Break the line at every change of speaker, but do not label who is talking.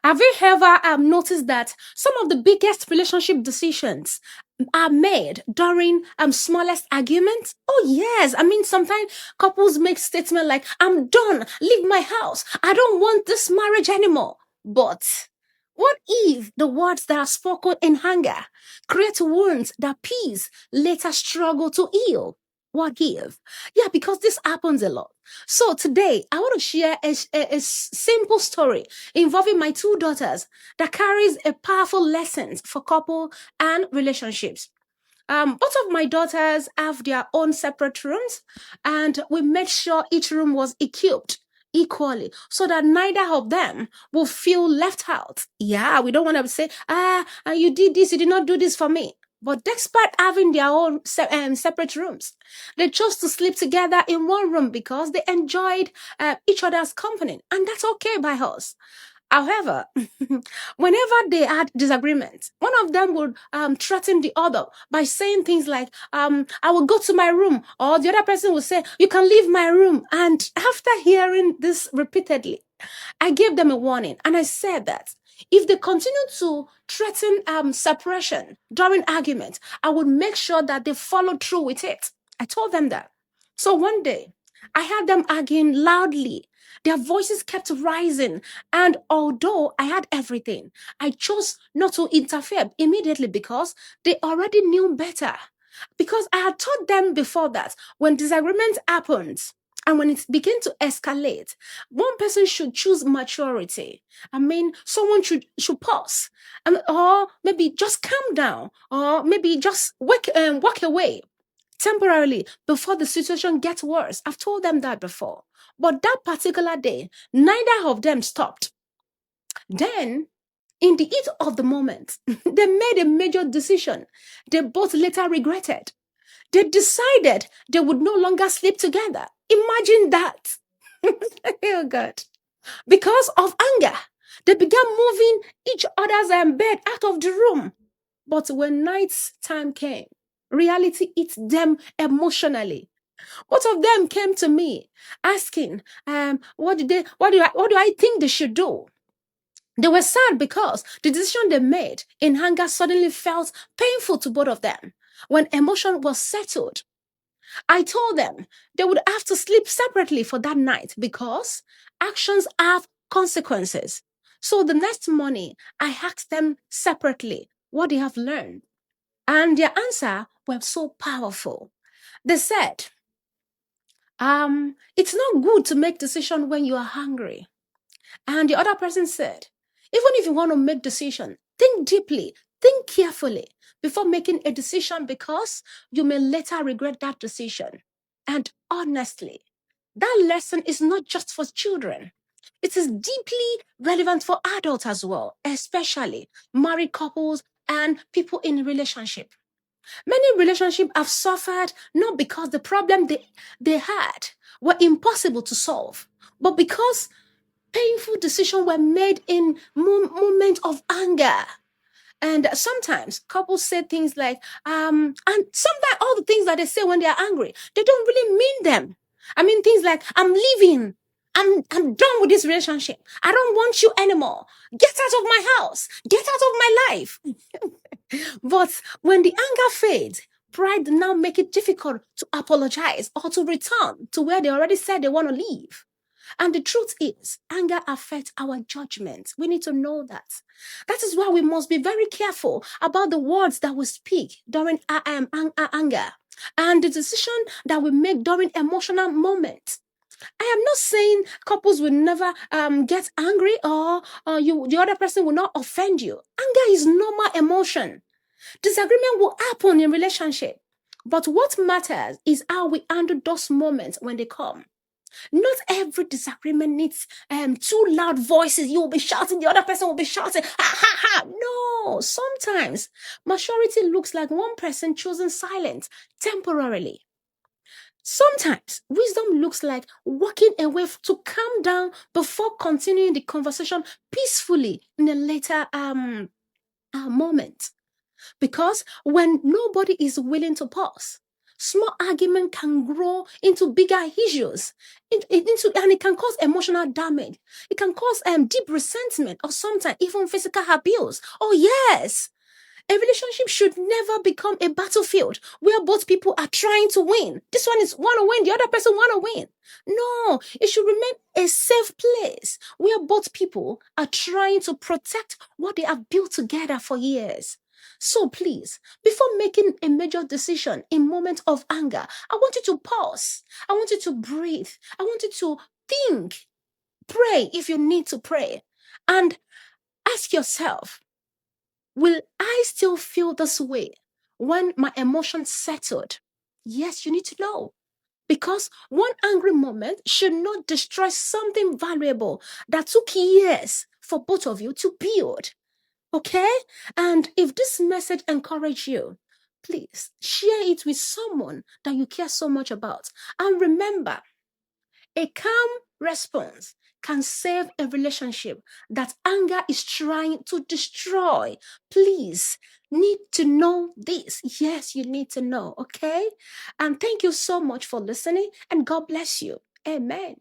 Have you ever noticed that some of the biggest relationship decisions are made during smallest arguments? Oh yes, I mean sometimes couples make statements like, "I'm done, leave my house, I don't want this marriage anymore." But what if the words that are spoken in anger create wounds that peace later struggle to heal? What if? Yeah, because this happens a lot. So today I want to share a simple story involving my two daughters that carries a powerful lessons for couple and relationships. Both of my daughters have their own separate rooms, and we made sure each room was equipped equally so that neither of them will feel left out. Yeah, we don't want to say, you did this, you did not do this for me. But despite having their own separate rooms, they chose to sleep together in one room because they enjoyed each other's company, and that's okay by us. However, whenever they had disagreements, one of them would threaten the other by saying things like, I will go to my room, or the other person would say, you can leave my room. And after hearing this repeatedly, I gave them a warning and I said that if they continue to threaten separation during argument, I would make sure that they follow through with it. I told them that. So one day, I had them arguing loudly. Their voices kept rising. And although I had everything, I chose not to interfere immediately because they already knew better. Because I had taught them before that when disagreement happens, and when it begins to escalate, one person should choose maturity. I mean, someone should pause, or maybe just calm down, or maybe just walk away temporarily before the situation gets worse. I've told them that before. But that particular day, neither of them stopped. Then, in the heat of the moment, they made a major decision they both later regretted. They decided they would no longer sleep together. Imagine that. Oh God. Because of anger, they began moving each other's bed out of the room. But when night's time came, reality hit them emotionally. Both of them came to me asking, what do I think they should do? They were sad because the decision they made in anger suddenly felt painful to both of them. When emotion was settled, I told them they would have to sleep separately for that night because actions have consequences. So the next morning, I asked them separately what they have learned. And their answer were so powerful. They said, it's not good to make decision when you are hungry. And the other person said, even if you want to make decision, think deeply, think carefully before making a decision because you may later regret that decision. And honestly, that lesson is not just for children. It is deeply relevant for adults as well, especially married couples and people in relationship. Many relationships have suffered not because the problem they had were impossible to solve, but because painful decisions were made in moments of anger. And sometimes couples say things like, and sometimes all the things that they say when they are angry, they don't really mean them. I mean, things like, I'm leaving. I'm done with this relationship. I don't want you anymore. Get out of my house. Get out of my life. But when the anger fades, pride now make it difficult to apologize or to return to where they already said they want to leave. And the truth is, anger affects our judgment. We need to know that. That is why we must be very careful about the words that we speak during anger and the decision that we make during emotional moments. I am not saying couples will never get angry or the other person will not offend you. Anger is normal emotion. Disagreement will happen in relationship. But what matters is how we handle those moments when they come. Not every disagreement needs two loud voices. You will be shouting, the other person will be shouting, ha ha ha. No, sometimes maturity looks like one person choosing silence temporarily. Sometimes wisdom looks like walking away to calm down before continuing the conversation peacefully in a later moment. Because when nobody is willing to pause, Small argument can grow into bigger issues, and it can cause emotional damage. It can cause deep resentment or sometimes even physical abuse. Oh yes, a relationship should never become a battlefield where both people are trying to win. This one is want to win, the other person want to win. No, it should remain a safe place where both people are trying to protect what they have built together for years. So please, before making a major decision in moments of anger, I want you to pause. I want you to breathe. I want you to think, pray if you need to pray, and ask yourself, will I still feel this way when my emotions settled? Yes, you need to know. Because one angry moment should not destroy something valuable that took years for both of you to build. Okay? And if this message encouraged you, please share it with someone that you care so much about. And remember, a calm response can save a relationship that anger is trying to destroy. Please need to know this. Yes, you need to know, okay? And thank you so much for listening, and God bless you. Amen.